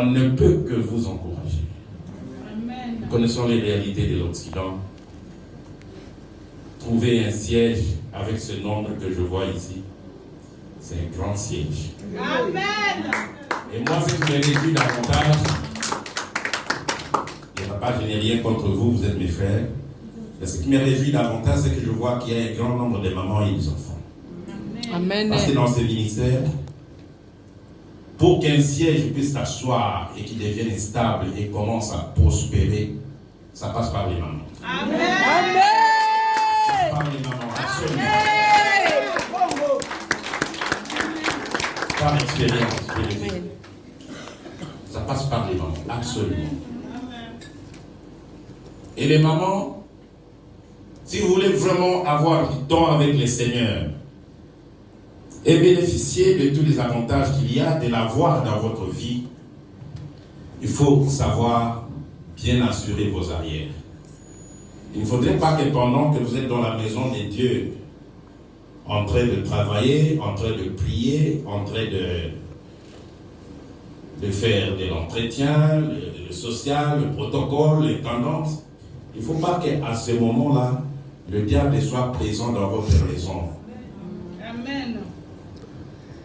On ne peut que vous encourager. Amen. Nous connaissons les réalités de l'Occident. Trouver un siège avec ce nombre que je vois ici, c'est un grand siège. Amen. Et moi, ce qui me réjouit davantage, je n'ai rien contre vous, vous êtes mes frères. Mais ce qui me réjouit davantage, c'est que je vois qu'il y a un grand nombre de mamans et des enfants. Amen. Parce que dans ce ministère, pour qu'un siège puisse s'asseoir et qu'il devienne stable et commence à prospérer, ça passe par les mamans. Amen. Ça passe par les mamans, absolument. Par expérience, je le dis. Ça passe par les mamans, absolument. Et les mamans, si vous voulez vraiment avoir du temps avec le Seigneur et bénéficier de tous les avantages qu'il y a de l'avoir dans votre vie, il faut savoir bien assurer vos arrières. Il ne faudrait pas que pendant que vous êtes dans la maison de Dieu, en train de travailler, en train de prier, en train de faire de l'entretien, le social, le protocole, les tendances, il ne faut pas qu'à ce moment-là, le diable soit présent dans votre maison. Amen.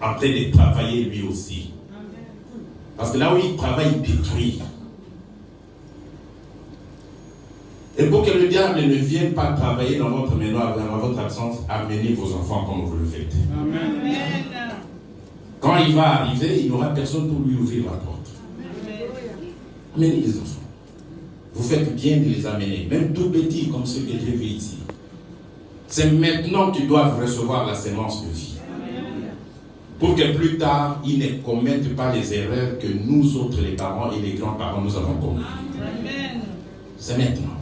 En train de travailler lui aussi. Parce que là où il travaille, il détruit. Et pour que le diable ne vienne pas travailler dans votre maison, dans votre absence, amenez vos enfants comme vous le faites. Amen. Quand il va arriver, il n'y aura personne pour lui ouvrir la porte. Amenez les enfants. Vous faites bien de les amener, même tout petits comme ceux que j'ai vus ici. C'est maintenant qu'ils doivent recevoir la sémence de vie. Pour que plus tard, ils ne commettent pas les erreurs que nous autres, les parents et les grands-parents, nous avons commises. C'est maintenant.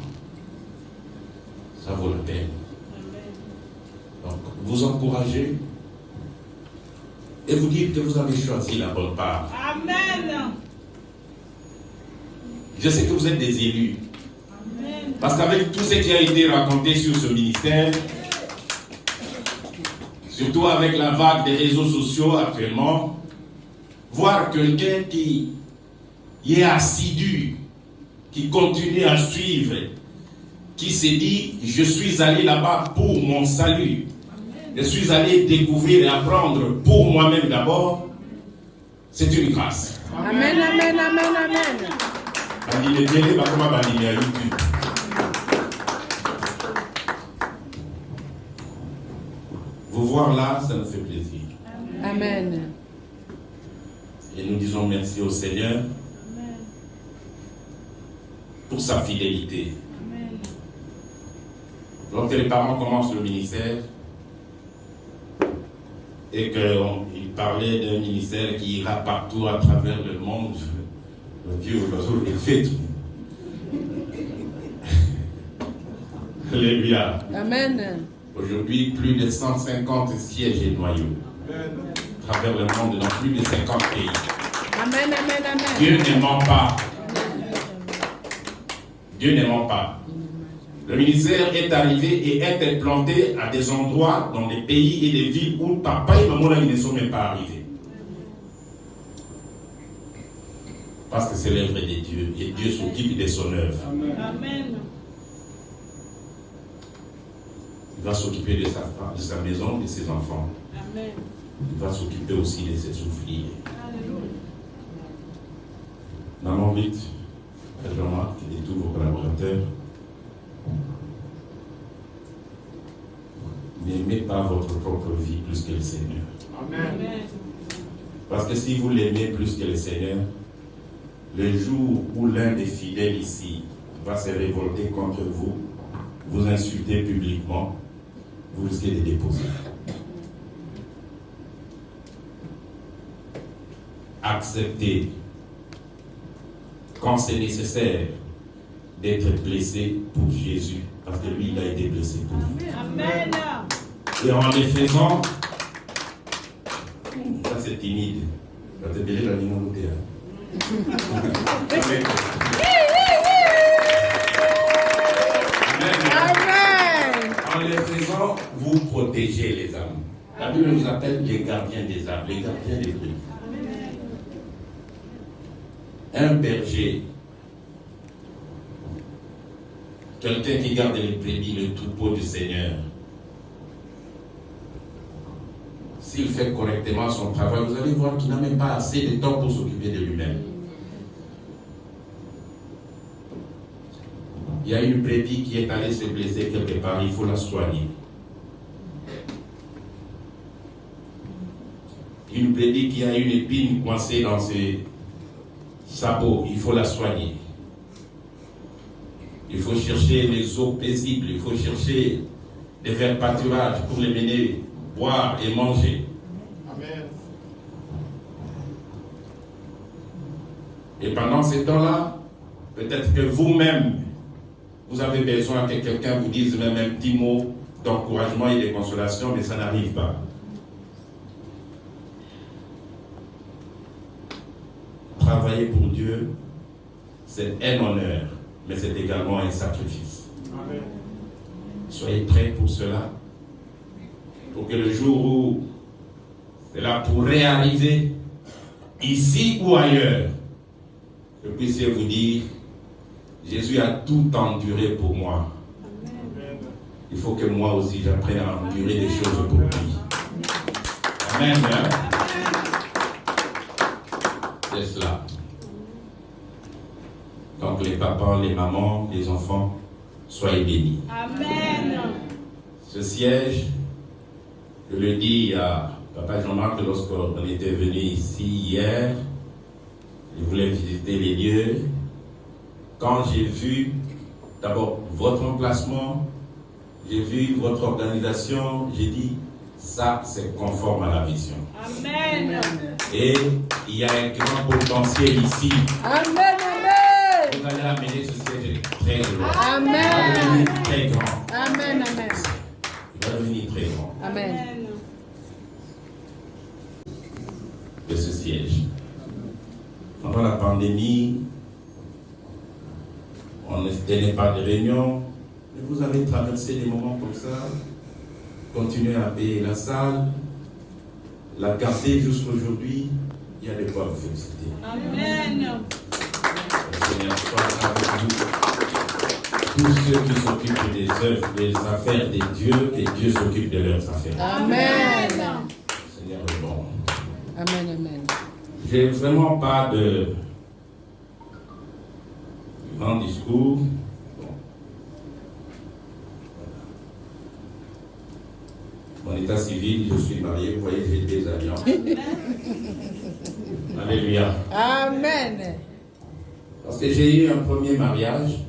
Ça vaut la peine. Donc, vous encouragez et vous dites que vous avez choisi la bonne part. Amen. Je sais que vous êtes des élus. Amen. Parce qu'avec tout ce qui a été raconté sur ce ministère, surtout avec la vague des réseaux sociaux actuellement, voir quelqu'un qui est assidu, qui continue à suivre, qui s'est dit, je suis allé là-bas pour mon salut. Je suis allé découvrir et apprendre pour moi-même d'abord. C'est une grâce. Amen, amen, amen, amen. Vous voir là, ça nous fait plaisir. Amen. Et nous disons merci au Seigneur pour sa fidélité. Lorsque les parents commencent le ministère et qu'ils parlaient d'un ministère qui ira partout à travers le monde, le Dieu, il fait tout. Alléluia. Amen. Aujourd'hui, plus de 150 sièges et noyaux à travers le monde, dans plus de 50 pays. Amen, amen, amen. Dieu ne ment pas. Dieu ne ment pas. Le ministère est arrivé et est implanté à des endroits, dans des pays et des villes où papa et maman ne sont même pas arrivés. Parce que c'est l'œuvre de Dieu et Dieu s'occupe de son œuvre. Amen. Il va s'occuper de sa maison, de ses enfants. Amen. Il va s'occuper aussi de ses ouvriers. Alléluia. Maman Ruth, Père Jean-Marc et tous vos collaborateurs, n'aimez pas votre propre vie plus que le Seigneur. Amen. Parce que si vous l'aimez plus que le Seigneur, le jour où l'un des fidèles ici va se révolter contre vous, vous insulter publiquement, vous risquez de déposer. Acceptez, quand c'est nécessaire, d'être blessé pour Jésus, parce que lui, il a été blessé pour vous. Amen. Et en les faisant, ça c'est timide. Ça te belé la ligne Amen. Amen. En les faisant, vous protégez les âmes. La Bible nous appelle les gardiens des âmes, les gardiens des bruits. Un berger, quelqu'un qui garde les brebis, le troupeau du Seigneur, s'il fait correctement son travail, vous allez voir qu'il n'a même pas assez de temps pour s'occuper de lui-même. Il y a une brebis qui est allée se blesser quelque part, il faut la soigner. Une brebis qui a une épine coincée dans ses sabots, il faut la soigner. Il faut chercher les eaux paisibles, il faut chercher des verts pâturages pour les mener boire et manger. Amen. Et pendant ces temps-là, peut-être que vous-même, vous avez besoin que quelqu'un vous dise même un petit mot d'encouragement et de consolation, mais ça n'arrive pas. Travailler pour Dieu, c'est un honneur, mais c'est également un sacrifice. Amen. Soyez prêts pour cela, pour que le jour où cela pourrait arriver, ici ou ailleurs, je puisse vous dire, Jésus a tout enduré pour moi. Amen. Il faut que moi aussi j'apprenne à endurer des choses pour lui. Amen. C'est cela. Donc les papas, les mamans, les enfants, soyez bénis. Amen. Ce siège, je le dis à Papa Jean-Marc lorsqu'on était venu ici hier, je voulais visiter les lieux. Quand j'ai vu d'abord votre emplacement, j'ai vu votre organisation, j'ai dit, ça c'est conforme à la vision. Amen. Et il y a un grand potentiel ici. Amen. Amen. Vous allez amener ce siège très grand. Amen. Il va devenir très grand. Amen. Amen. Il va devenir très grand. Amen. De ce siège. Pendant la pandémie, on ne tenait pas de réunion, mais vous avez traversé des moments comme ça, continuez à payer la salle, la garder jusqu'aujourd'hui, il y a de quoi vous féliciter. Amen. Le Seigneur soit avec vous. Tous ceux qui s'occupent des œuvres, des affaires des dieux, que Dieu s'occupe de leurs affaires. Amen. Le Seigneur est bon. Amen. Amen. J'ai vraiment pas de grand discours. Bon. Mon état civil, je suis marié, vous voyez, j'ai des alliances. Alléluia. Amen. Parce que j'ai eu un premier mariage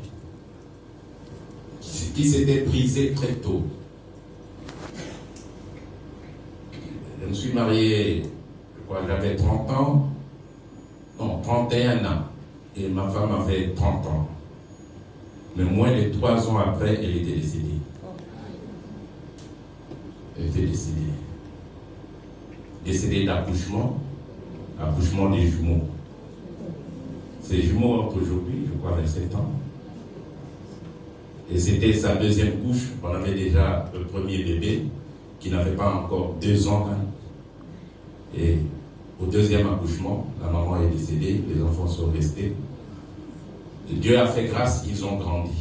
qui s'était brisé très tôt. Je me suis marié, je crois que j'avais 30 ans, non, 31 ans. Et ma femme avait 30 ans. Mais moins de 3 ans après, elle était décédée. Elle était décédée. Décédée d'accouchement, accouchement des jumeaux. Ces jumeaux ont aujourd'hui, je crois, 27 ans. Et c'était sa deuxième couche. On avait déjà le premier bébé qui n'avait pas encore 2 ans. Et au deuxième accouchement, la maman est décédée, les enfants sont restés. Et Dieu a fait grâce, ils ont grandi.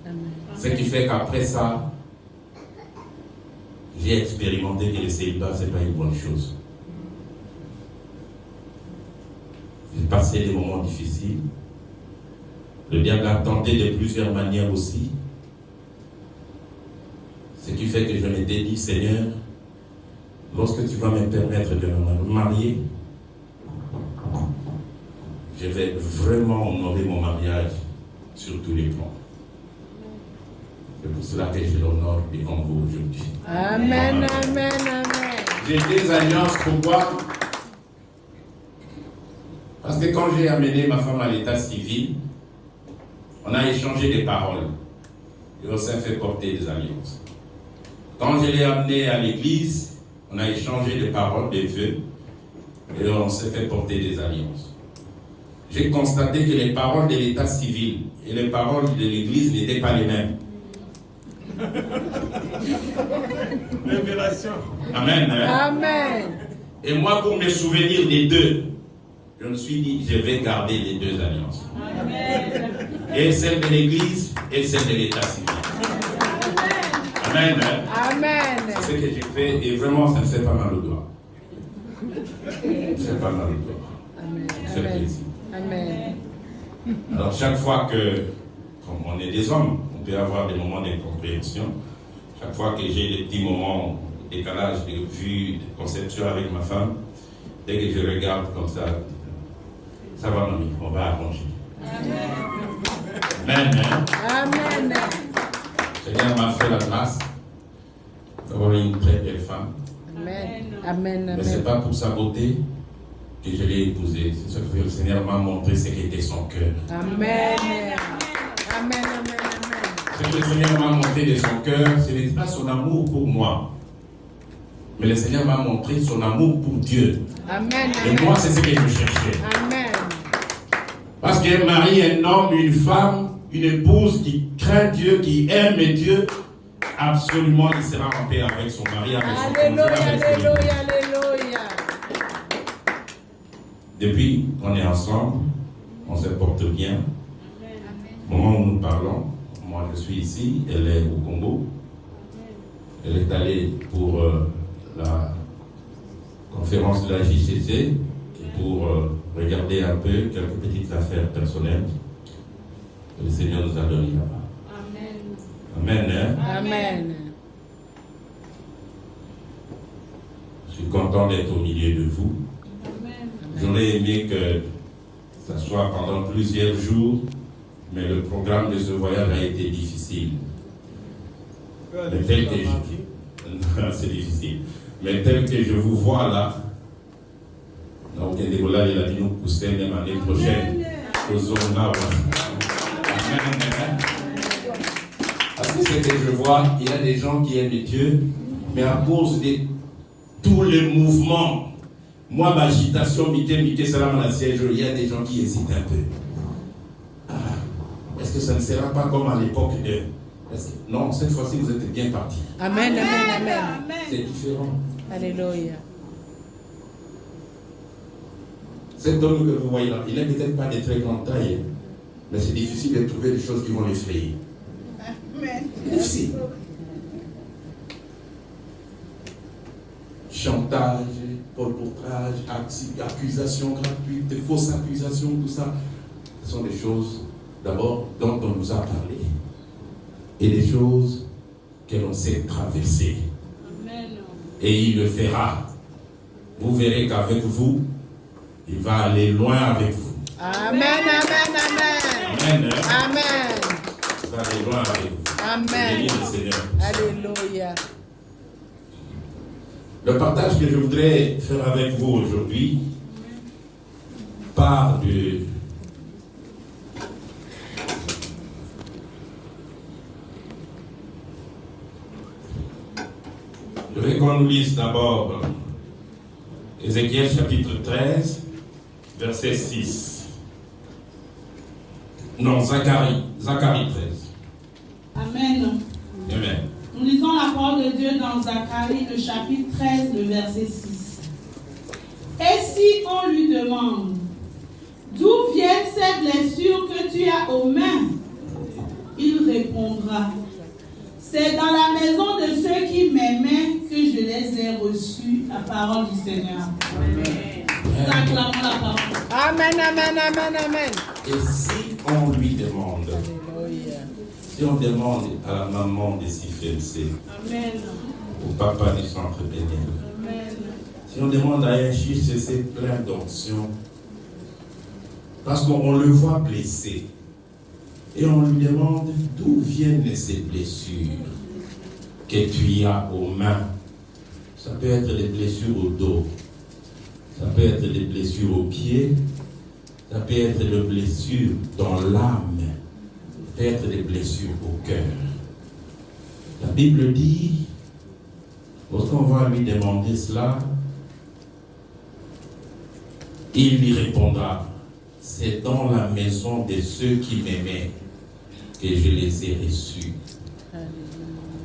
Amen. Ce qui fait qu'après ça, j'ai expérimenté que le célibat, ce n'est pas une bonne chose. J'ai passé des moments difficiles. Le diable a tenté de plusieurs manières aussi. Ce qui fait que je m'étais dit, Seigneur, lorsque tu vas me permettre de me marier, je vais vraiment honorer mon mariage sur tous les plans. C'est pour cela que je l'honore devant vous aujourd'hui. Amen. Amen. Amen. J'ai des alliances, pourquoi? Parce que quand j'ai amené ma femme à l'état civil, on a échangé des paroles. Et on s'est fait porter des alliances. Quand je l'ai amenée à l'église, on a échangé des paroles, des vœux, et on s'est fait porter des alliances. J'ai constaté que les paroles de l'état civil et les paroles de l'église n'étaient pas les mêmes. Révélation. Amen. Amen. Et moi, pour me souvenir des deux, je me suis dit, je vais garder les deux alliances. Amen. Et celle de l'Église et celle de l'État civil. Amen. Amen. C'est ce que j'ai fait et vraiment, ça me fait pas mal au doigt. Ça me fait pas mal au doigt. Amen. Ça me fait plaisir. Amen. Alors, chaque fois que, comme on est des hommes, on peut avoir des moments d'incompréhension. Chaque fois que j'ai des petits moments de décalage de vue, de conception avec ma femme, dès que je regarde comme ça va, mamie, on va arranger. Amen. Amen. Seigneur m'a fait la grâce d'avoir une très belle femme. Amen. Amen. Mais ce n'est pas pour sa beauté que je l'ai épousée. C'est ce que le Seigneur m'a montré, ce qu'était son cœur. Amen. Amen. Amen. Ce que le Seigneur m'a montré de son cœur, ce n'est pas son amour pour moi. Mais le Seigneur m'a montré son amour pour Dieu. Amen. Et moi, c'est ce que je cherchais. Amen. Parce qu'un mari, un homme, une femme, une épouse qui craint Dieu, qui aime Dieu, absolument, il sera en paix avec son mari, avec son conjoint, Alléluia, avec son épouse. alléluia, alléluia. Depuis qu'on est ensemble, on se porte bien. Au moment où nous parlons, moi je suis ici, elle est au Congo. Elle est allée pour la conférence de la JCC et pour regarder un peu quelques petites affaires personnelles que le Seigneur nous a données là-bas. Amen. Amen. Hein? Amen. Je suis content d'être au milieu de vous. J'aurais aimé que ça soit pendant plusieurs jours, mais le programme de ce voyage a été difficile. Mais tel que c'est difficile. Mais tel que je vous vois là, donc Ndebola il a dit nous pousser même l'année prochaine aux zones là. Parce que ce que je vois, il y a des gens qui aiment Dieu, mais à cause de tous les mouvements, moi, l'agitation, mité, salam, la siège, il y a des gens qui hésitent un peu. Est-ce que ça ne sera pas comme à l'époque de... Non, cette fois-ci, vous êtes bien partis. Amen, amen, amen. C'est différent. Alléluia. Cet homme que vous voyez là, il n'est peut-être pas de très grande taille, mais c'est difficile de trouver des choses qui vont l'effrayer. Difficile. Chantage, colportage, accusations gratuites, des fausses accusations, tout ça. Ce sont des choses, d'abord, dont on nous a parlé. Et des choses que l'on sait traverser. Amen. Et il le fera. Vous verrez qu'avec vous, il va aller loin avec vous. Amen, amen, amen. Amen. Amen. Il va aller loin avec vous. Amen. Bénis le Seigneur. Alléluia. Le partage que je voudrais faire avec vous aujourd'hui part de je vais qu'on nous lise d'abord Ézéchiel chapitre 13, verset 6. Non, Zacharie 13. Amen. Amen. Nous lisons la parole de Dieu dans Zacharie, le chapitre 13, le verset 6. Et si on lui demande, d'où viennent ces blessures que tu as aux mains, il répondra, c'est dans la maison de ceux qui m'aimaient que je les ai reçus, la parole du Seigneur. Amen. Acclamons la parole. Amen, amen, amen, amen. Et si on lui demande, Alléluia. si on demande à la maman de CIFMC, Amen. au papa du centre bénévole, Amen. si on demande à un JCC plein d'onction, parce qu'on le voit blessé, et on lui demande d'où viennent ces blessures que tu as aux mains. Ça peut être des blessures au dos, ça peut être des blessures aux pieds, ça peut être des blessures dans l'âme, ça peut être des blessures au cœur. La Bible dit, lorsqu'on va lui demander cela, il lui répondra, c'est dans la maison de ceux qui m'aimaient que je les ai reçus.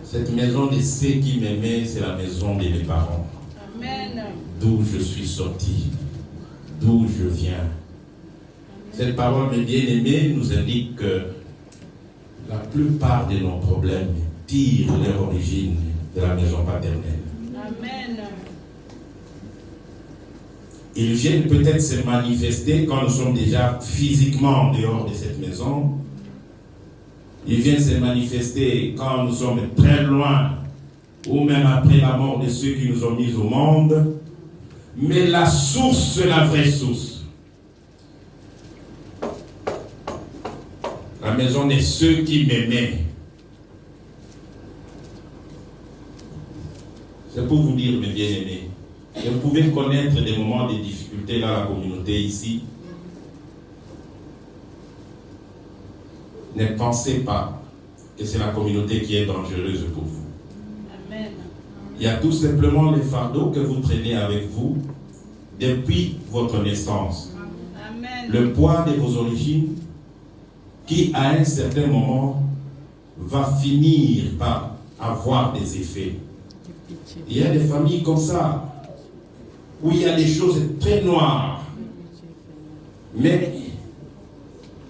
Cette maison de ceux qui m'aimaient, c'est la maison de mes parents. Amen. D'où je suis sorti. d'où je viens. Cette parole, mes bien-aimés, nous indique que la plupart de nos problèmes tirent leur origine de la maison paternelle. Amen. Ils viennent peut-être se manifester quand nous sommes déjà physiquement en dehors de cette maison. Ils viennent se manifester quand nous sommes très loin, ou même après la mort de ceux qui nous ont mis au monde. Mais la source, la vraie source, la maison de ceux qui m'aimaient. C'est pour vous dire, mes bien-aimés, et vous pouvez connaître des moments de difficulté dans la communauté ici. Ne pensez pas que c'est la communauté qui est dangereuse pour vous. Amen. Il y a tout simplement les fardeaux que vous traînez avec vous depuis votre naissance. Amen. Le poids de vos origines qui, à un certain moment, va finir par avoir des effets. Il y a des familles comme ça, où il y a des choses très noires, mais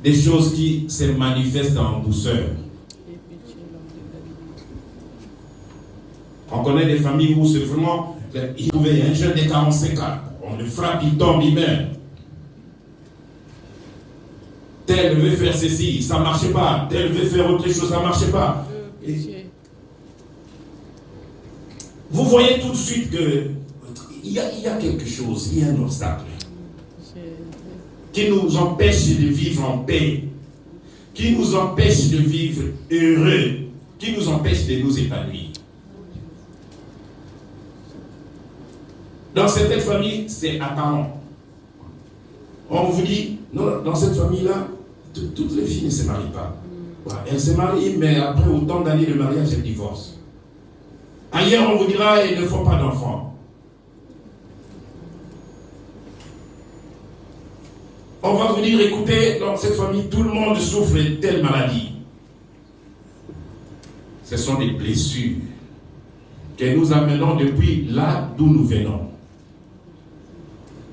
des choses qui se manifestent en douceur. On connaît des familles où c'est vraiment, il trouvait un jeune de 45 ans, on le frappe, il tombe, il meurt. Tel veut faire ceci, ça ne marche pas. Tel veut faire autre chose, ça ne marche pas. Et vous voyez tout de suite qu'il y a quelque chose, il y a un obstacle qui nous empêche de vivre en paix, qui nous empêche de vivre heureux, qui nous empêche de nous épanouir. Dans certaines familles, c'est apparent. On vous dit, non, dans cette famille-là, toutes les filles ne se marient pas. Elles se marient, mais après autant d'années de mariage, elles divorcent. Ailleurs, on vous dira, ils ne font pas d'enfants. On va vous dire, écoutez, dans cette famille, tout le monde souffre de telle maladie. Ce sont des blessures que nous amenons depuis là d'où nous venons.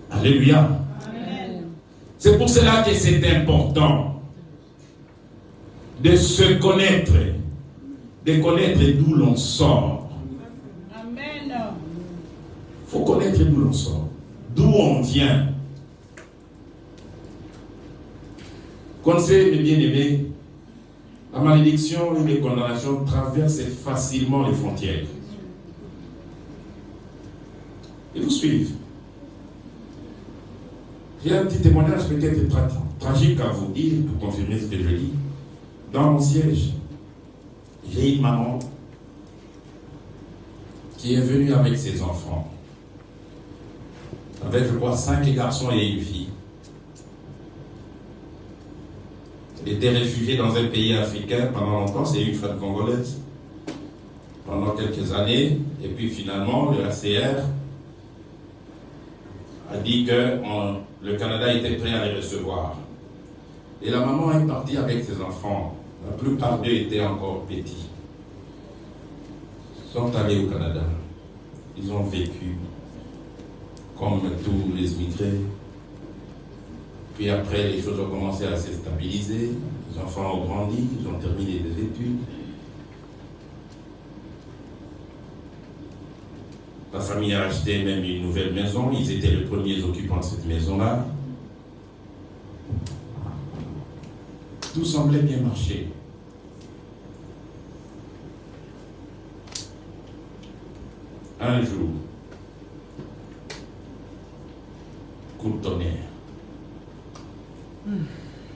Alléluia. Amen. C'est pour cela que c'est important de se connaître, de connaître d'où l'on sort. Amen. Il faut connaître d'où l'on sort, d'où on vient. Conseil, mes bien-aimés, la malédiction et les condamnations traversent facilement les frontières. Ils vous suivent. J'ai un petit témoignage peut-être tragique à vous dire pour confirmer ce que je dis. Dans mon siège, j'ai une maman qui est venue avec ses enfants, avec je crois 5 garçons et une fille. Elle était réfugiée dans un pays africain pendant longtemps, c'est une femme congolaise, pendant quelques années, et puis finalement le HCR a dit que le Canada était prêt à les recevoir. Et la maman est partie avec ses enfants. La plupart d'eux étaient encore petits. Ils sont allés au Canada. Ils ont vécu comme tous les immigrés. Puis après, les choses ont commencé à se stabiliser. Les enfants ont grandi, ils ont terminé des études. La famille a acheté même une nouvelle maison. Ils étaient les premiers occupants de cette maison-là. Tout semblait bien marcher. Un jour, coup de tonnerre.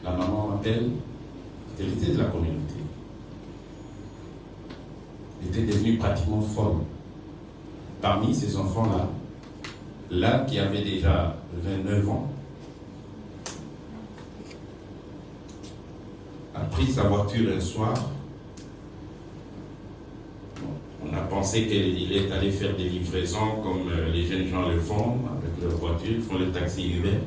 La maman m'appelle. Elle était de la communauté. Elle était devenue pratiquement folle. Parmi ces enfants-là, l'un qui avait déjà 29 ans, a pris sa voiture un soir. On a pensé qu'il est allé faire des livraisons comme les jeunes gens le font avec leur voiture, ils font le taxi Uber.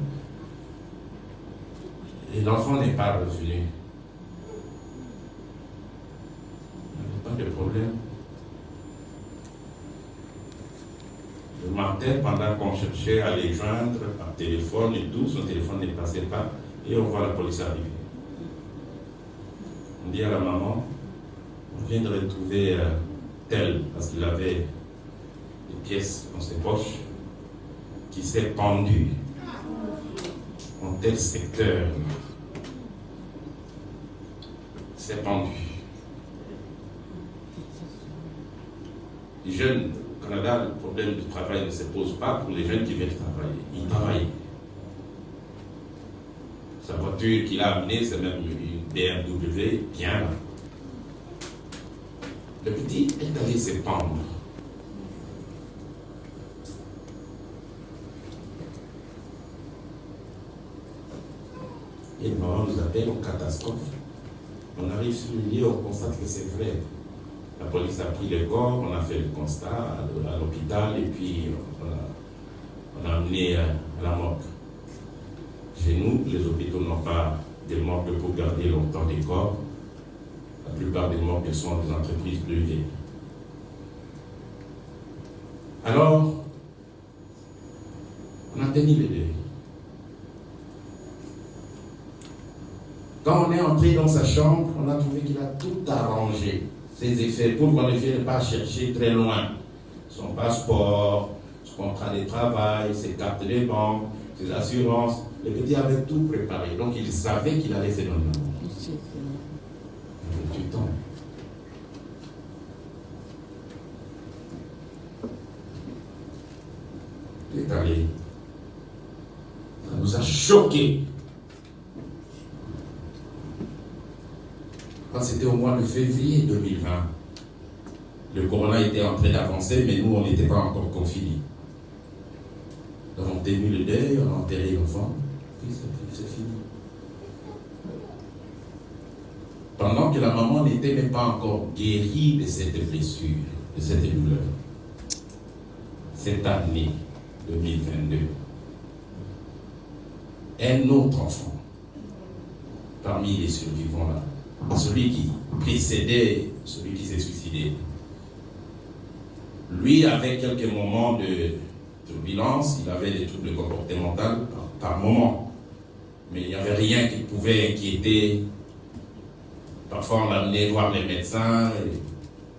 Et l'enfant n'est pas revenu. Il n'y avait pas de problème. Le matin, rentrait pendant qu'on cherchait à les joindre par téléphone et tout, son téléphone ne passait pas, et on voit la police arriver. On dit à la maman, on vient de retrouver tel, parce qu'il avait des pièces dans ses poches, qui s'est pendu en tel secteur. S'est pendu. Les jeunes au Canada, le problème du travail ne se pose pas pour les jeunes qui veulent travailler. Ils travaillent. Sa voiture qu'il a amenée, c'est même une BMW, bien là. Le petit est allé se pendre. Et le maman nous appelle en catastrophe. On arrive sur le lieu, on constate que c'est vrai. La police a pris le corps, on a fait le constat à l'hôpital et puis on a amené à la morgue. Chez nous, les hôpitaux n'ont pas de morgue pour garder longtemps des corps. La plupart des morgues sont des entreprises privées. Alors, on a tenu les deux. Quand on est entré dans sa chambre, on a trouvé qu'il a tout arrangé. Ses effets, pour qu'on ne vienne pas chercher très loin. Son passeport, son contrat de travail, ses cartes de banque, ses assurances. Le petit avait tout préparé. Donc il savait qu'il allait se donner la mort. Il avait du temps. Il est allé. Ça nous a choqués. C'était au mois de février 2020. Le corona était en train d'avancer, mais nous, on n'était pas encore confinés. Donc, on a tenu le deuil, on a enterré l'enfant, puis c'est fini. Pendant que la maman n'était même pas encore guérie de cette blessure, de cette douleur. Cette année 2022, un autre enfant, parmi les survivants là, celui qui précédait celui qui s'est suicidé. Lui avait quelques moments de turbulence, il avait des troubles comportementaux par moment, mais il n'y avait rien qui pouvait inquiéter. Parfois on l'amenait voir les médecins,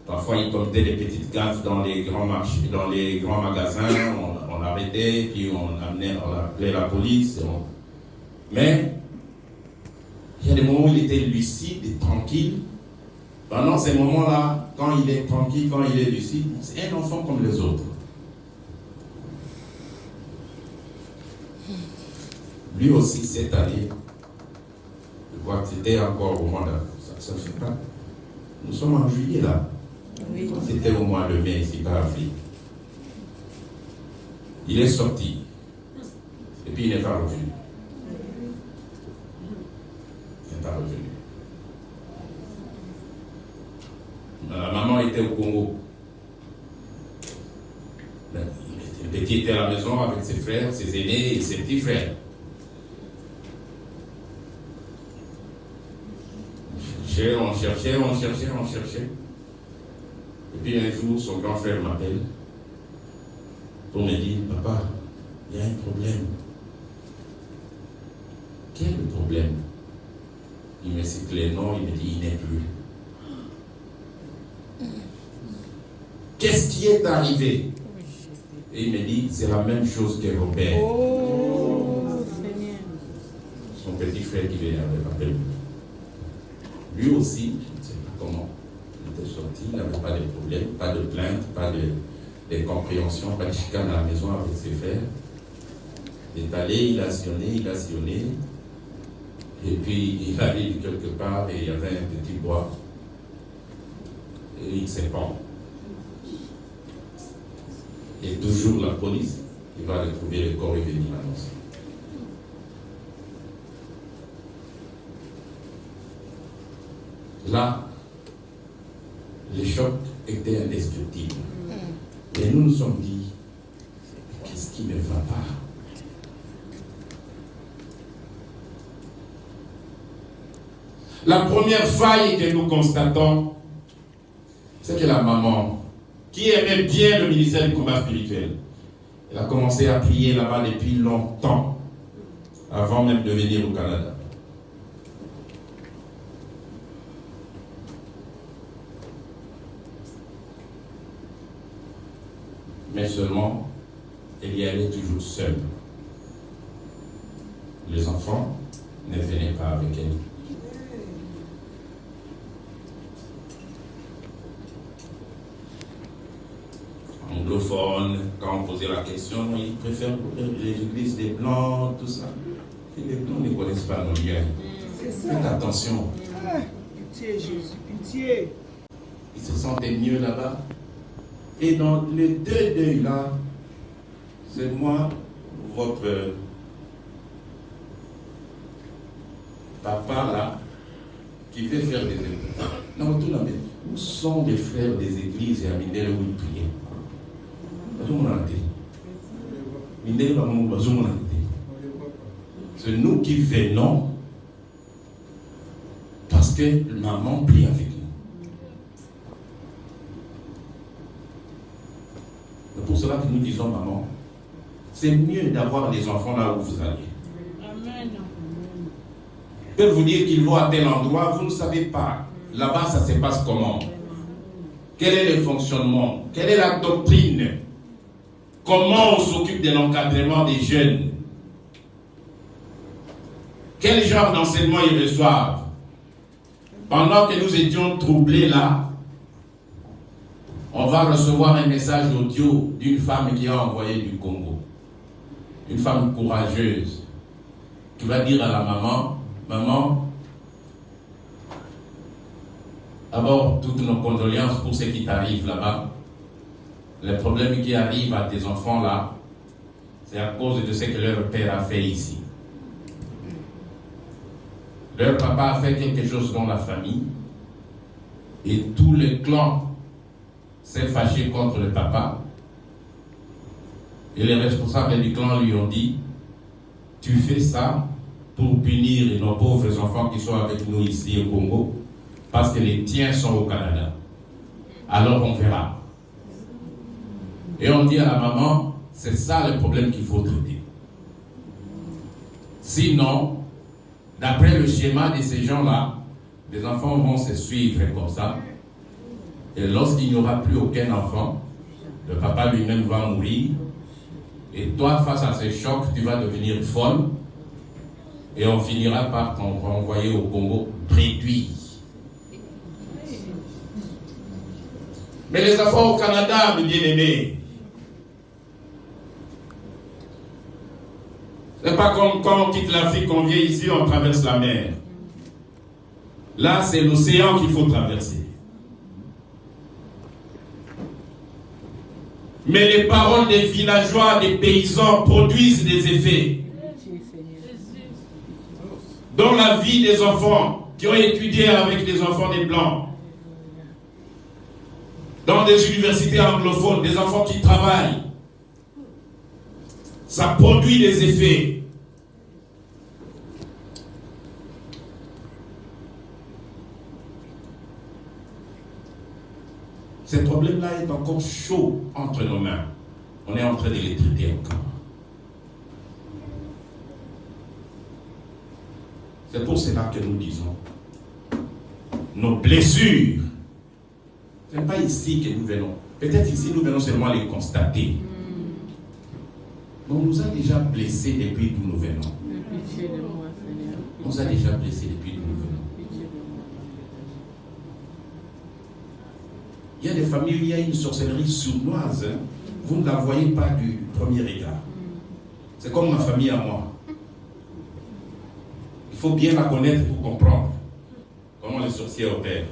parfois il commettait des petites gaffes dans les grands marchés, dans les grands magasins, on l'arrêtait, puis on appelait la police. Mais il y a des moments où il était lucide et tranquille. Pendant ces moments-là, quand il est tranquille, quand il est lucide, c'est un enfant comme les autres. Lui aussi, cette année, je crois que c'était encore au mois de... Ça ne fait pas. Nous sommes en juillet là. Oui. C'était au mois de mai ici par Afrique. Il est sorti. Et puis il n'est pas revenu. Revenu. La maman était au Congo. Le petit était à la maison avec ses frères, ses aînés et ses petits frères. On cherchait. Et puis un jour, son grand frère m'appelle pour me dire, papa, il y a un problème. Quel est le problème? Il me cite les noms, il me dit, il n'est plus. Qu'est-ce qui est arrivé? Et il me dit, c'est la même chose que Robert. Oh, Seigneur. Son petit frère qui venait avec appel. Lui aussi, je ne sais pas comment, il était sorti, il n'avait pas de problème, pas de plainte, pas de compréhension, pas de chicane à la maison avec ses frères. Il est allé, il a sillonné. Et puis, il arrive quelque part et il y avait un petit bois. Et il s'épand. Et toujours la police, il va retrouver le corps et venir l'annoncer. Là, le choc était indescriptible. Et nous nous sommes dit, qu'est-ce qui ne va pas? La première faille que nous constatons, c'est que la maman, qui aimait bien le ministère du combat spirituel, Elle a commencé à prier là-bas depuis longtemps, avant même de venir au Canada. Mais seulement, elle y allait toujours seule. Les enfants ne venaient pas avec elle. Anglophone, quand on posait la question, ils préfèrent les églises des Blancs, tout ça. Et les Blancs ne connaissent pas nos liens. Faites attention. Pitié, Jésus, pitié. Ils se sentaient mieux là-bas. Et dans les deux deuils là, c'est moi, votre papa là, qui fait faire des églises. Non, tout le monde. Où sont les frères des églises et à Mindele où ils priaient? C'est nous qui venons parce que maman prie avec nous. C'est pour cela que nous disons, maman, c'est mieux d'avoir des enfants là où vous allez. Amen. Ils peuvent vous dire qu'ils vont à tel endroit, vous ne savez pas. Là-bas, ça se passe comment? Quel est le fonctionnement? Quelle est la doctrine? Comment on s'occupe de l'encadrement des jeunes? Quel genre d'enseignement ils reçoivent? Pendant que nous étions troublés là, on va recevoir un message audio d'une femme qui a envoyé du Congo. Une femme courageuse qui va dire à la maman, maman, d'abord toutes nos condoléances pour ce qui t'arrive là-bas. Les problèmes qui arrivent à tes enfants là, c'est à cause de ce que leur père a fait ici. Leur papa a fait quelque chose dans la famille et tout le clan s'est fâché contre le papa. Et les responsables du clan lui ont dit, tu fais ça pour punir nos pauvres enfants qui sont avec nous ici au Congo, parce que les tiens sont au Canada. Alors on verra. Et on dit à la maman, c'est ça le problème qu'il faut traiter. Sinon, d'après le schéma de ces gens-là, les enfants vont se suivre comme ça. Et lorsqu'il n'y aura plus aucun enfant, le papa lui-même va mourir. Et toi, face à ces chocs, tu vas devenir folle. Et on finira par t'envoyer au Congo réduit. Mais les enfants au Canada, mes bien-aimés, c'est pas comme quand on quitte l'Afrique, on vient ici, on traverse la mer. Là, c'est l'océan qu'il faut traverser. Mais les paroles des villageois, des paysans produisent des effets. Dans la vie des enfants qui ont étudié avec les enfants des Blancs, dans des universités anglophones, des enfants qui travaillent, ça produit des effets. Ce problème-là est encore chaud entre nos mains. On est en train de les traiter encore. C'est pour cela que nous disons, nos blessures, ce n'est pas ici que nous venons. Peut-être ici, nous venons seulement les constater. Mais on nous a déjà blessés depuis d'où nous venons. On nous a déjà blessés depuis d'où nous venons. Il y a des familles où il y a une sorcellerie sournoise. Hein. Vous ne la voyez pas du premier regard. C'est comme ma famille à moi. Il faut bien la connaître pour comprendre comment les sorciers opèrent.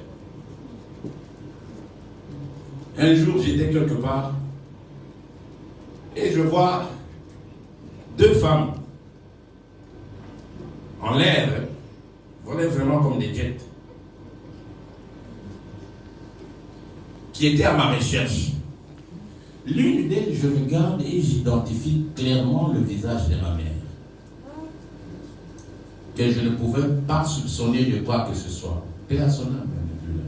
Un jour, j'étais quelque part et je vois deux femmes en l'air, volaient vraiment comme des jets, qui étaient à ma recherche. L'une d'elles, je regarde et j'identifie clairement le visage de ma mère, que je ne pouvais pas soupçonner de quoi que ce soit. Personne n'est plus là.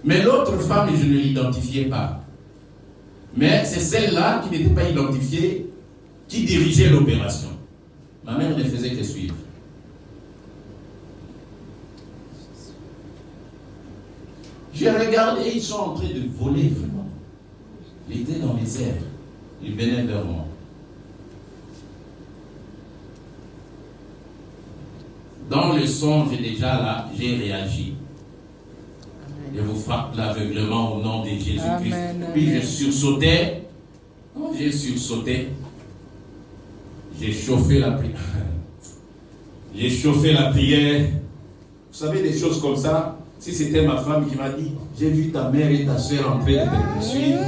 Mais l'autre femme, je ne l'identifiais pas. Mais c'est celle-là qui n'était pas identifiée, qui dirigeait l'opération. Ma mère ne faisait que suivre. J'ai regardé, ils sont en train de voler vraiment. Ils étaient dans les airs. Ils venaient vers moi. Dans le songe déjà là, j'ai réagi. Je vous frappe l'aveuglement au nom de Jésus-Christ. Puis je sursautais. Quand j'ai sursauté, j'ai chauffé la prière. J'ai chauffé la prière. Vous savez, des choses comme ça, si c'était ma femme qui m'a dit, j'ai vu ta mère et ta soeur en train de me poursuivre.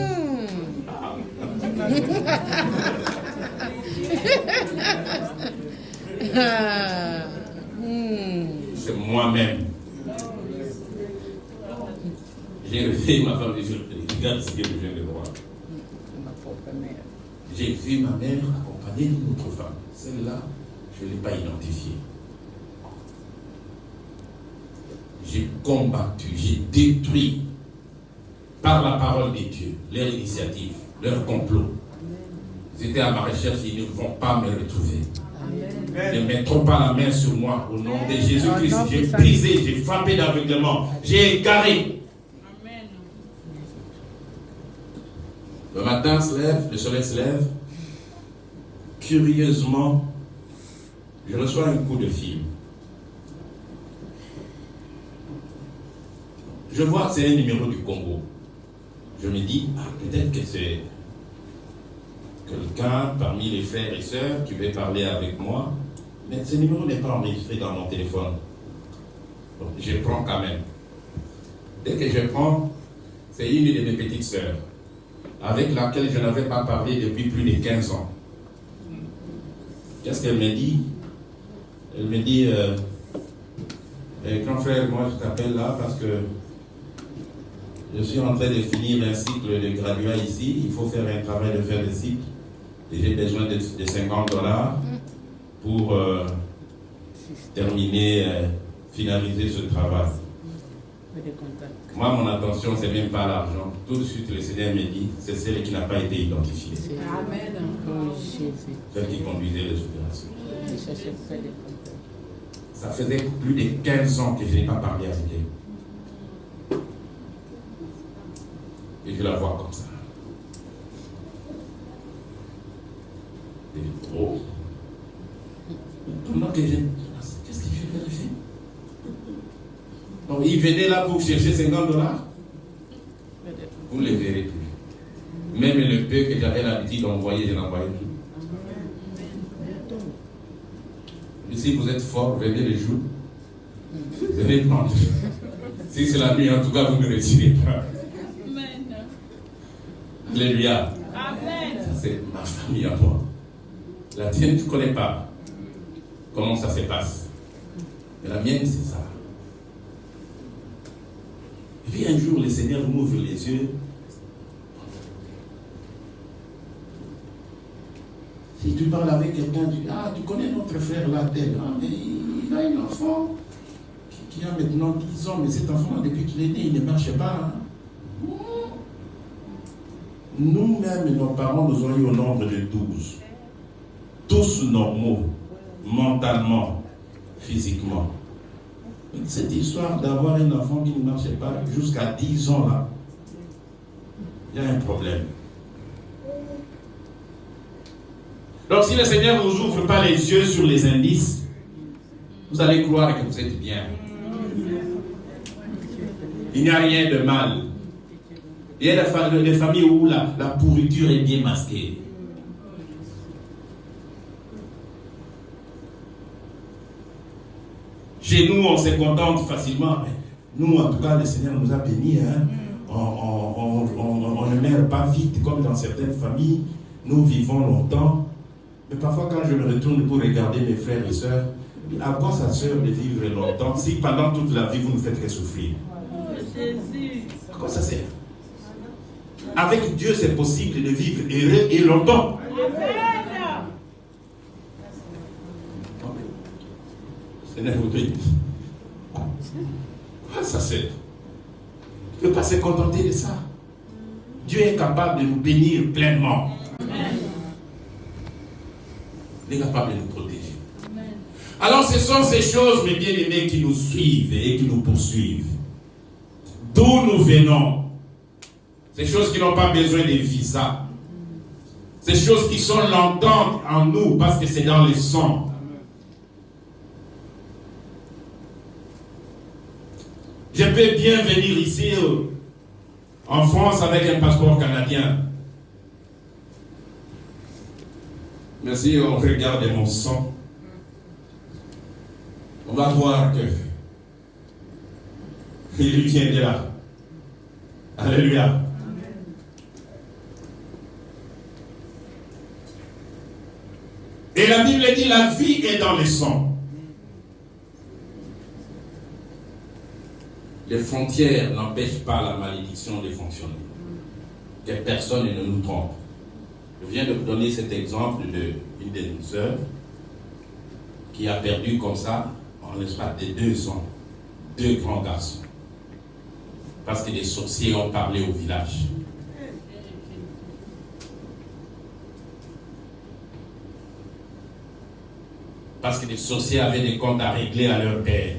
C'est moi-même. J'ai réveillé ma femme et je regarde ce que je viens de voir. J'ai vu ma mère accompagnée d'une autre femme. Celle-là, je ne l'ai pas identifiée. J'ai combattu, j'ai détruit par la parole de Dieu leur initiative, leur complot. Ils étaient à ma recherche, ils ne vont pas me retrouver. Ne mettront pas la main sur moi au nom de Jésus-Christ. J'ai brisé, j'ai frappé d'aveuglement, j'ai égaré. Le matin se lève, le soleil se lève. Curieusement, je reçois un coup de fil. Je vois que c'est un numéro du Congo. Je me dis, peut-être que c'est quelqu'un parmi les frères et sœurs qui veut parler avec moi. Mais ce numéro n'est pas enregistré dans mon téléphone. Donc, je prends quand même. Dès que je prends, c'est une de mes petites sœurs, avec laquelle je n'avais pas parlé depuis plus de 15 ans. Qu'est-ce qu'elle me dit? Elle me dit, grand frère, moi je t'appelle là parce que je suis en train de finir un cycle de graduat ici. Il faut faire un travail de faire le cycle. Et j'ai besoin de $50 pour terminer, finaliser ce travail. Moi, mon attention, c'est même pas l'argent. Tout de suite, le Seigneur me dit, c'est celle qui n'a pas été identifiée. Amen. Celle qui conduisait les opérations. Ça faisait plus de 15 ans que je n'ai pas parlé avec elle. Et je la vois comme ça. Elle est trop. Pendant que qu'est-ce qu'il fait vérifier? Donc, il venait là pour chercher $50. Vous ne les verrez plus. Même le peu que j'avais l'habitude d'envoyer, je l'envoyais plus. Et si vous êtes fort, venez les jours. Venez prendre. Si c'est la nuit, en tout cas, vous ne retirez pas. Alléluia. Ça, c'est ma famille à moi. La tienne, tu ne connais pas comment ça se passe. Mais la mienne, c'est ça. Et puis un jour, le Seigneur m'ouvre les yeux. Si tu parles avec quelqu'un, tu dis, tu connais notre frère là, tel. Mais il a un enfant qui a maintenant 10 ans, mais cet enfant, depuis qu'il est né, il ne marche pas. Nous-mêmes, nos parents, nous ont eu au nombre de 12. Tous normaux, mentalement, physiquement. Cette histoire d'avoir un enfant qui ne marchait pas jusqu'à 10 ans là, il y a un problème. Donc si le Seigneur ne vous ouvre pas les yeux sur les indices, vous allez croire que vous êtes bien. Il n'y a rien de mal. Il y a des familles où la pourriture est bien masquée. Chez nous, on se contente facilement. Nous, en tout cas, le Seigneur nous a bénis. Hein? On ne meurt pas vite comme dans certaines familles. Nous vivons longtemps. Mais parfois, quand je me retourne pour regarder mes frères et sœurs, à quoi ça sert de vivre longtemps si pendant toute la vie, vous ne faites que souffrir? À quoi ça sert? Avec Dieu, c'est possible de vivre heureux et longtemps. Seigneur vous bénisse. Ça sert. Il ne peut pas se contenter de ça. Dieu est capable de nous bénir pleinement. Amen. Il est capable de nous protéger. Amen. Alors ce sont ces choses, mes bien-aimés, qui nous suivent et qui nous poursuivent. D'où nous venons. Ces choses qui n'ont pas besoin de visa. Ces choses qui sont longtemps en nous parce que c'est dans le sang. Je peux bien venir ici en France avec un passeport canadien. Mais si on regarde mon sang, on va voir que il vient de là. Alléluia. Et la Bible dit la vie est dans le sang. Les frontières n'empêchent pas la malédiction de fonctionner. Que personne ne nous trompe. Je viens de vous donner cet exemple d'une de nos sœurs qui a perdu comme ça, en l'espace de 2 ans, 2 grands garçons. Parce que les sorciers ont parlé au village. Parce que les sorciers avaient des comptes à régler à leur père.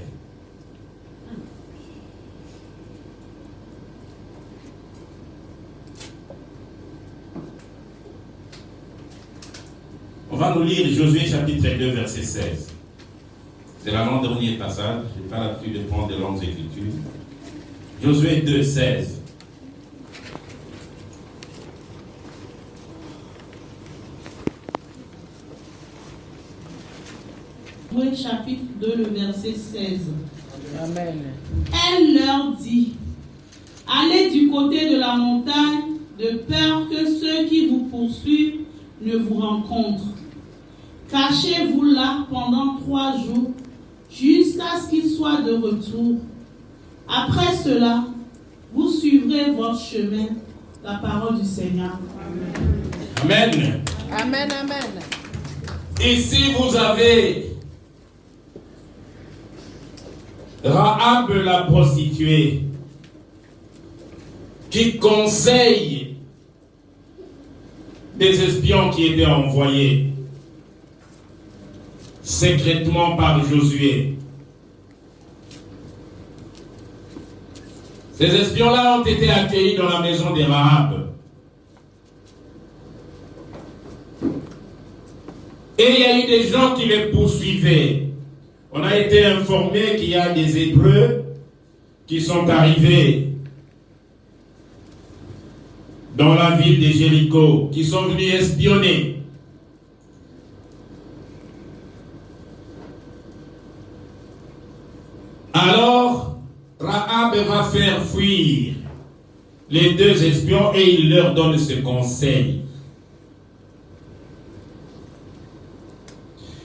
On va nous lire Josué chapitre 2, verset 16. C'est l'avant-dernier passage. Je n'ai pas l'habitude de prendre de longues écritures. Josué 2, 16. Josué chapitre 2, le verset 16. Amen. Elle leur dit, allez du côté de la montagne, de peur que ceux qui vous poursuivent ne vous rencontrent. Cachez-vous là pendant 3 jours, jusqu'à ce qu'ils soient de retour. Après cela, vous suivrez votre chemin, la parole du Seigneur. Amen. Amen, amen. Ici, vous avez Rahab la prostituée qui conseille des espions qui étaient envoyés secrètement par Josué. Ces espions-là ont été accueillis dans la maison de Rahab. Et il y a eu des gens qui les poursuivaient. On a été informé qu'il y a des Hébreux qui sont arrivés dans la ville de Jéricho, qui sont venus espionner. Alors, Rahab va faire fuir les 2 espions et il leur donne ce conseil.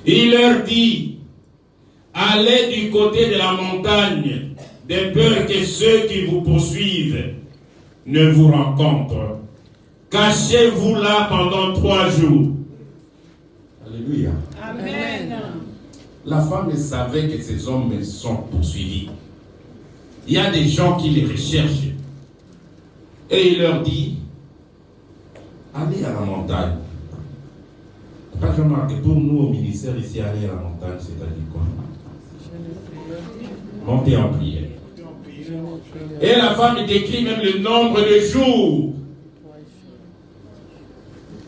Il leur dit, allez du côté de la montagne, de peur que ceux qui vous poursuivent ne vous rencontrent. Cachez-vous là pendant 3 jours. Alléluia. Amen. La femme savait que ces hommes sont poursuivis. Il y a des gens qui les recherchent. Et il leur dit, allez à la montagne. Pas que remarqué, pour nous au ministère ici, aller à la montagne, c'est-à-dire quoi? Monter en prière. Et la femme décrit même le nombre de jours.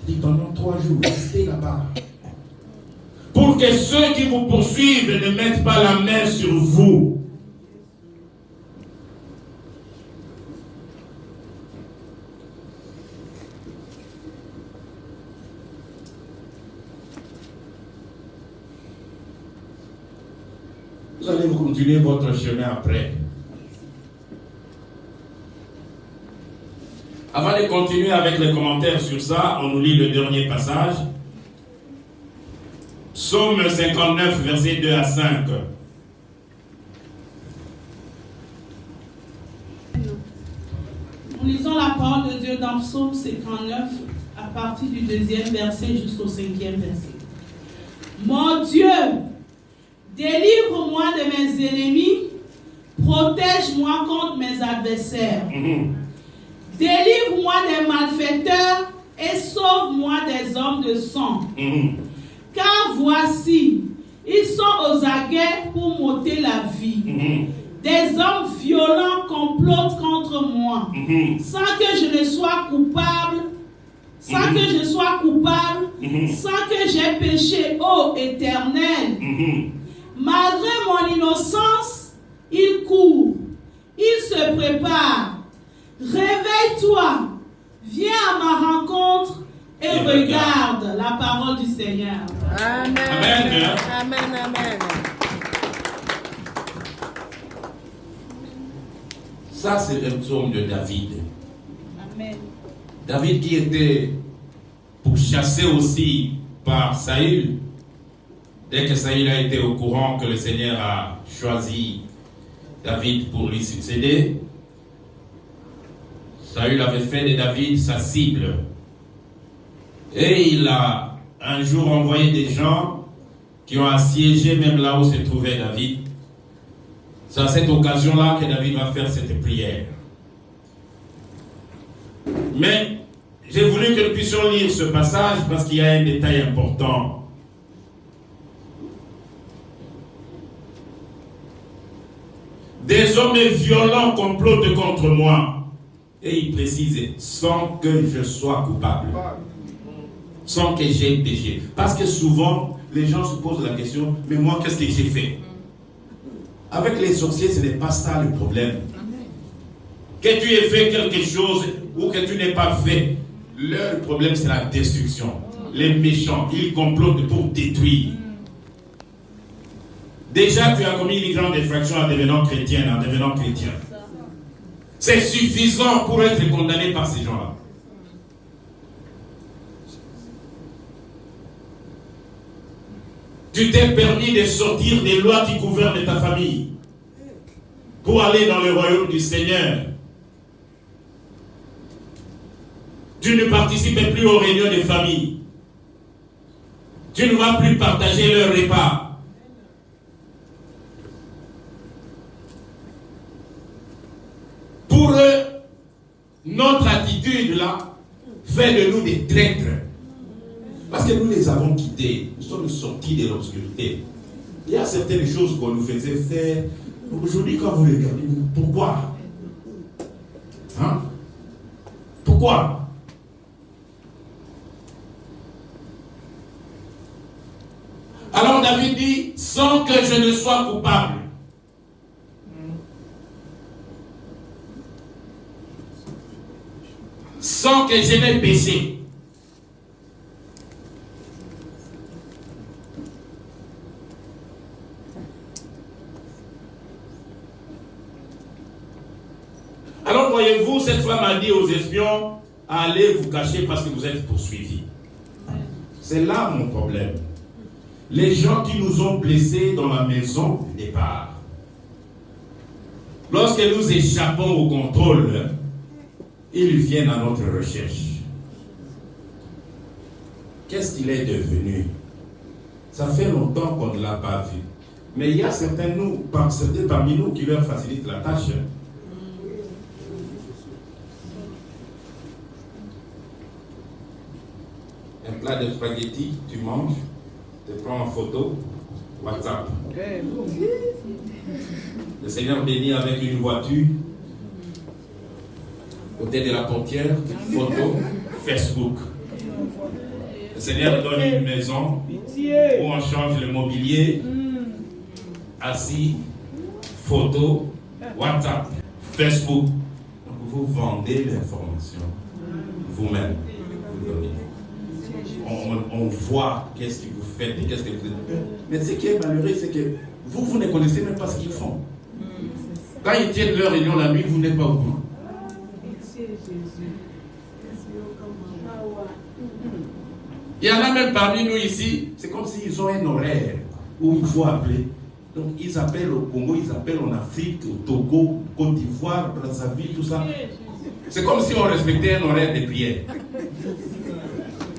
Il dit pendant 3 jours, restez là-bas. Pour que ceux qui vous poursuivent ne mettent pas la main sur vous. Vous allez continuer votre chemin après. Avant de continuer avec les commentaires sur ça, on nous lit le dernier passage. Psaume 59, versets 2 à 5. Nous lisons la parole de Dieu dans Psaume 59, à partir du 2e verset jusqu'au 5e verset. Mon Dieu, délivre-moi de mes ennemis, protège-moi contre mes adversaires. Délivre-moi des malfaiteurs et sauve-moi des hommes de sang. Car voici, ils sont aux aguets pour m'ôter la vie. Des hommes violents complotent contre moi, sans que je ne sois coupable, sans que j'aie péché, ô Éternel. Malgré mon innocence, ils courent, ils se préparent. Réveille-toi, viens à ma rencontre et regarde la parole du Seigneur. Amen. Amen. Amen. Amen. Ça, c'est le psaume de David. Amen. David qui était pourchassé aussi par Saül. Dès que Saül a été au courant que le Seigneur a choisi David pour lui succéder, Saül avait fait de David sa cible. Et il a un jour envoyé des gens qui ont assiégé même là où se trouvait David. C'est à cette occasion-là que David va faire cette prière. Mais j'ai voulu que nous puissions lire ce passage parce qu'il y a un détail important. Des hommes violents complotent contre moi. Et il précise, sans que je sois coupable. Sans que j'aie péché. Parce que souvent, les gens se posent la question, mais moi, qu'est-ce que j'ai fait? Avec les sorciers, ce n'est pas ça le problème. Que tu aies fait quelque chose ou que tu n'aies pas fait, leur problème, c'est la destruction. Les méchants, ils complotent pour détruire. Déjà, tu as commis une grande infraction en devenant chrétien. C'est suffisant pour être condamné par ces gens-là. Tu t'es permis de sortir des lois qui gouvernent ta famille pour aller dans le royaume du Seigneur. Tu ne participes plus aux réunions des familles. Tu ne vas plus partager leurs repas. Pour eux, notre attitude là fait de nous des traîtres. Parce que nous les avons quittés. Nous sommes sortis de l'obscurité. Il y a certaines choses qu'on nous faisait faire. Aujourd'hui, quand vous regardez, pourquoi? Hein? Pourquoi? Alors David dit, sans que je ne sois coupable. Sans que je n'ai péché. Alors voyez-vous, cette femme a dit aux espions, allez vous cacher parce que vous êtes poursuivis. C'est là mon problème. Les gens qui nous ont blessés dans la maison du départ. Lorsque nous échappons au contrôle, ils viennent à notre recherche. Qu'est-ce qu'il est devenu? Ça fait longtemps qu'on ne l'a pas vu. Mais il y a certains parmi nous qui leur facilitent la tâche. Un plat de spaghettis, tu manges, tu prends en photo, WhatsApp. Le Seigneur bénit avec une voiture. Côté de la portière, photo, Facebook. Le Seigneur donne une maison où on change le mobilier. Assis, photo, WhatsApp, Facebook. Donc vous vendez l'information vous-même. Vous donnez. On voit qu'est-ce que vous faites et qu'est-ce que vous faites. Mais ce qui est malheureux, c'est que vous ne connaissez même pas ce qu'ils font. Quand ils tiennent leur réunion la nuit, vous n'êtes pas au courant. Il y en a même parmi nous ici, c'est comme s'ils ont un horaire où il faut appeler. Donc ils appellent au Congo, ils appellent en Afrique, au Togo, Côte d'Ivoire, Brazzaville, tout ça. C'est comme si on respectait un horaire de prière.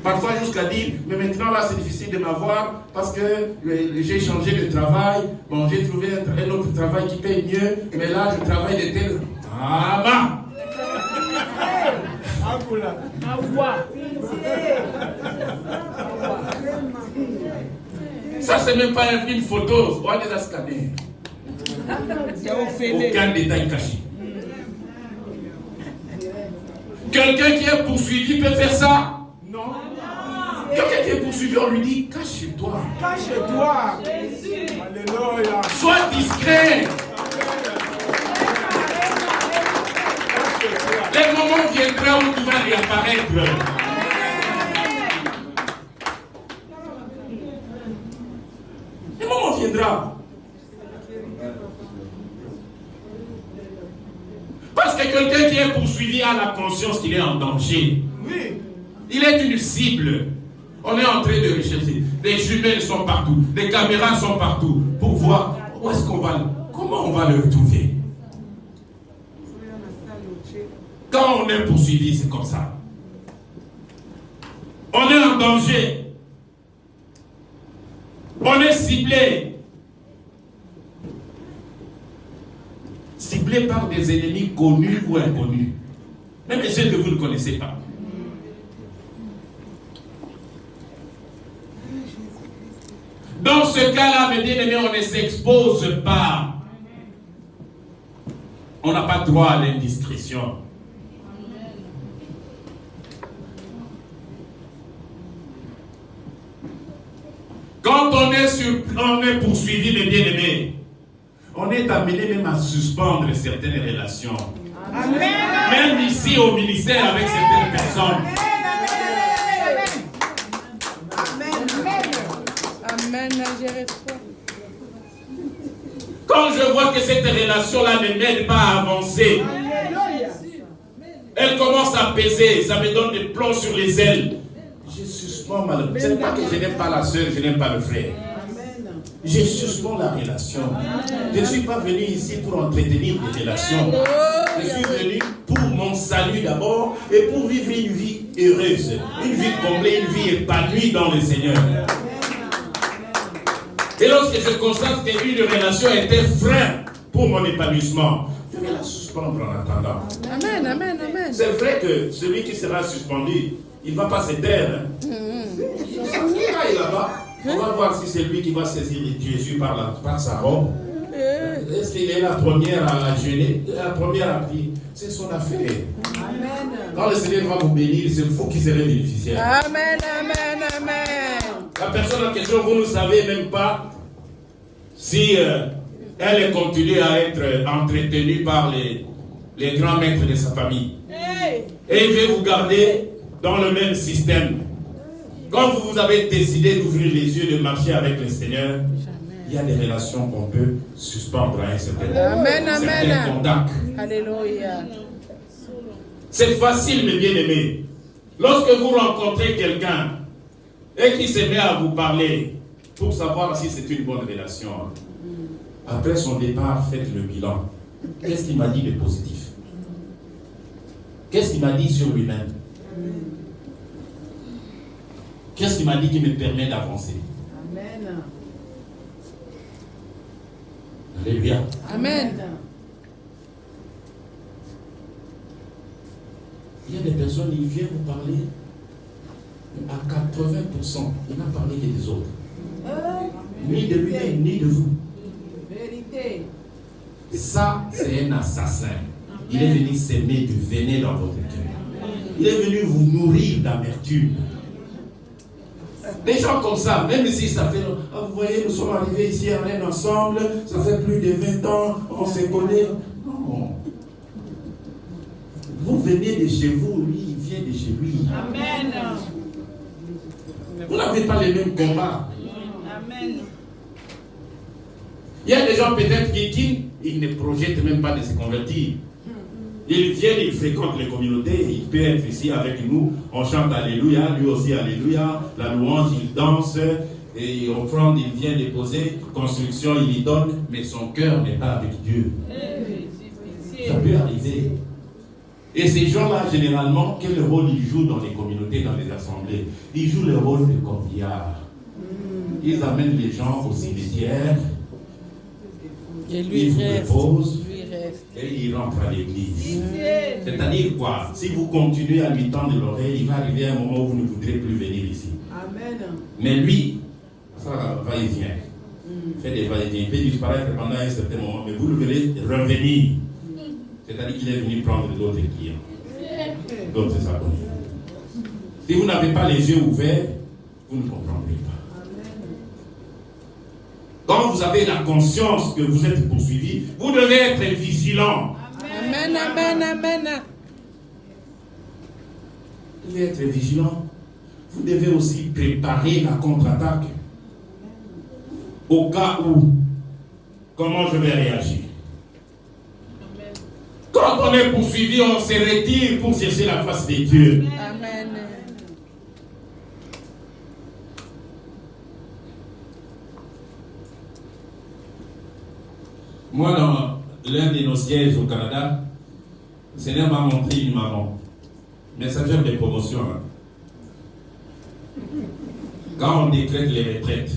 Parfois jusqu'à dire, mais maintenant là c'est difficile de m'avoir parce que j'ai changé de travail, bon j'ai trouvé un autre travail qui paye mieux, mais là je travaille de tel... Ah bah! Ça, c'est même pas une photo. On les a scannés. Aucun détail caché. Quelqu'un qui est poursuivi peut faire ça? Non. Quelqu'un qui est poursuivi, on lui dit, cache-toi. Cache-toi. Alléluia. Sois discret. Le moment viendra où tu vas réapparaître. Le moment viendra. Parce que quelqu'un qui est poursuivi a la conscience qu'il est en danger. Oui. Il est une cible. On est en train de rechercher. Des jumelles sont partout. Des caméras sont partout. Pour voir où est-ce qu'on va, comment on va le retrouver. Quand on est poursuivi, c'est comme ça. On est en danger. On est ciblé. Ciblé par des ennemis connus ou inconnus. Même ceux que vous ne connaissez pas. Dans ce cas-là, mes bien-aimés, on ne s'expose pas. On n'a pas droit à l'indiscrétion. Quand on est poursuivi, mes bien-aimés, on est amené même à suspendre certaines relations. Amen. Même ici au ministère avec certaines personnes. Amen. Quand je vois que cette relation-là ne m'aide pas à avancer, elle commence à peser, ça me donne des plombs sur les ailes. Je suspends ma relation. Ce n'est pas que je n'aime pas la soeur, je n'aime pas le frère. Je suspends la relation. Je ne suis pas venu ici pour entretenir des relations. Je suis venu pour mon salut d'abord et pour vivre une vie heureuse, une vie comblée, une vie épanouie dans le Seigneur. Et lorsque je constate qu'une relation était frein pour mon épanouissement, je vais la suspendre en attendant. Amen, amen, amen. C'est vrai que celui qui sera suspendu, il ne va pas se taire. Il va là-bas. On va voir si c'est lui qui va saisir Jésus par sa robe. Est-ce qu'il est la première à jeûner, la première à prier? C'est son affaire. Amen. Quand le Seigneur va vous bénir, c'est vous qui serez bénéficiaire. Amen, amen, amen. La personne en question, vous ne savez même pas si elle continue à être entretenue par les grands maîtres de sa famille. Et il veut vous garder dans le même système. Quand vous avez décidé d'ouvrir les yeux, de marcher avec le Seigneur, il y a des relations qu'on peut suspendre à un certain contact. Alléluia. C'est facile, mes bien-aimés. Lorsque vous rencontrez quelqu'un et qui se met à vous parler pour savoir si c'est une bonne relation, après son départ, faites le bilan. Qu'est-ce qu'il m'a dit de positif? Qu'est-ce qu'il m'a dit sur lui-même? Qu'est-ce qu'il m'a dit qui me permet d'avancer? Amen. Alléluia. Amen. Il y a des personnes, ils viennent vous parler à 80%. Il n'a parlé que des autres. Ni de lui-même, ni de vous. Vérité. Ça, c'est un assassin. Il est venu s'aimer du venin dans votre cœur. Il est venu vous nourrir d'amertume. Des gens comme ça, même si ça fait... vous voyez, nous sommes arrivés ici à Rennes ensemble, ça fait plus de 20 ans, on s'est connus. Non. Vous venez de chez vous, lui, il vient de chez lui. Amen. Vous n'avez pas les mêmes combats. Amen. Il y a des gens peut-être qui ils ne projettent même pas de se convertir. Ils viennent, ils fréquentent les communautés, il peut être ici avec nous, on chante Alléluia, lui aussi Alléluia, la louange, il danse, et offrande, il vient déposer, construction, il y donne, mais son cœur n'est pas avec Dieu. Ça peut arriver. Et ces gens-là, généralement, quel rôle ils jouent dans les communautés, dans les assemblées? Ils jouent le rôle de corbillards. Ils amènent les gens au cimetière, Et lui, ils vous déposent, geste. et il rentre à l'église. C'est-à-dire quoi? Si vous continuez à lui tendre l'oreille, il va arriver un moment où vous ne voudrez plus venir ici. Amen. Mais lui, ça va et vient. Fait des va-et-vient. Il peut disparaître pendant un certain moment, mais vous le verrez revenir. C'est-à-dire qu'il est venu prendre d'autres clients. D'autres abonnés. Si vous n'avez pas les yeux ouverts, vous ne comprendrez pas. Quand vous avez la conscience que vous êtes poursuivi, vous devez être vigilant. Amen, amen, amen. Vous devez être vigilant. Vous devez aussi préparer la contre-attaque. Au cas où, comment je vais réagir? Quand on est poursuivi, on se retire pour chercher la face de Dieu. Amen. Moi, dans l'un de nos sièges au Canada, le Seigneur m'a montré une maman, messagère de promotion. Quand on décrète les retraites,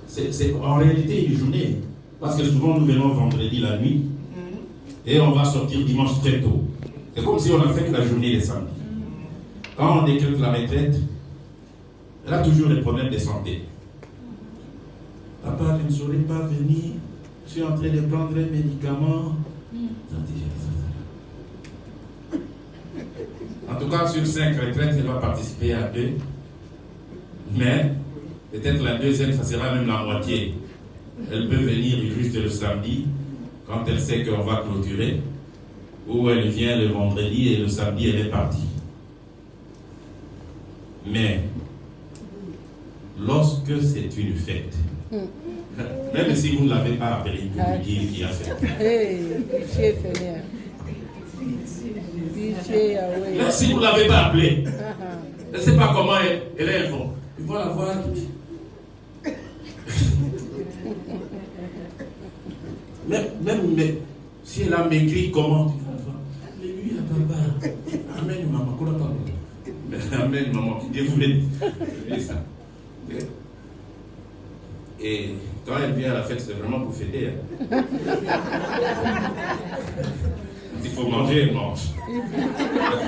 c'est en réalité une journée. Parce que souvent nous venons vendredi la nuit et on va sortir dimanche très tôt. C'est comme si on a fait que la journée les samedis. Quand on décrète la retraite, elle a toujours des problèmes de santé. Papa, je ne saurais pas venir. Je suis en train de prendre un médicament. En tout cas, sur 5 retraites, elle va participer à 2. Mais peut-être la deuxième, ça sera même la moitié. Elle peut venir juste le samedi, quand elle sait qu'on va clôturer, ou elle vient le vendredi et le samedi, elle est partie. Mais, lorsque c'est une fête, même si vous ne l'avez pas appelé pour lui dire qu'il y a fête. Pitié, Seigneur. Pitié, Yahweh. Même si vous ne l'avez pas appelé, je ne sais pas comment elle est font. Il faut la voir. Même si elle a maigri, comment tu vas la voir? Alléluia, papa. Amen, maman. Amen, maman. Dieu voulait ça. Et quand elle vient à la fête, c'est vraiment pour fêter. Il faut manger, elle mange. Il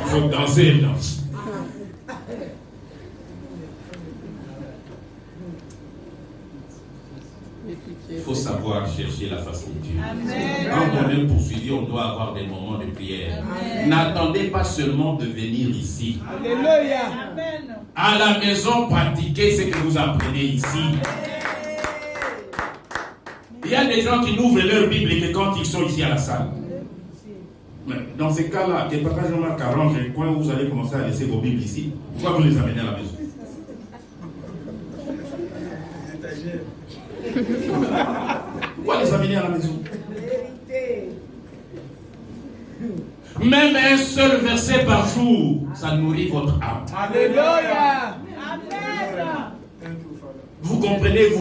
faut danser, elle danse. Il faut savoir chercher la face de Dieu. Quand on est poursuivi, on doit avoir des moments de prière. N'attendez pas seulement de venir ici. Alléluia. À la maison, pratiquez ce que vous apprenez ici. Il y a des gens qui n'ouvrent leur Bible que quand ils sont ici à la salle. Mais dans ces cas-là, que Papa Jean-Marc arrange un coin où vous allez commencer à laisser vos Bibles ici, pourquoi vous les amenez à la maison? Pourquoi les amener à la maison? Même un seul verset par jour, ça nourrit votre âme. Alléluia. Amen. Vous comprenez, vous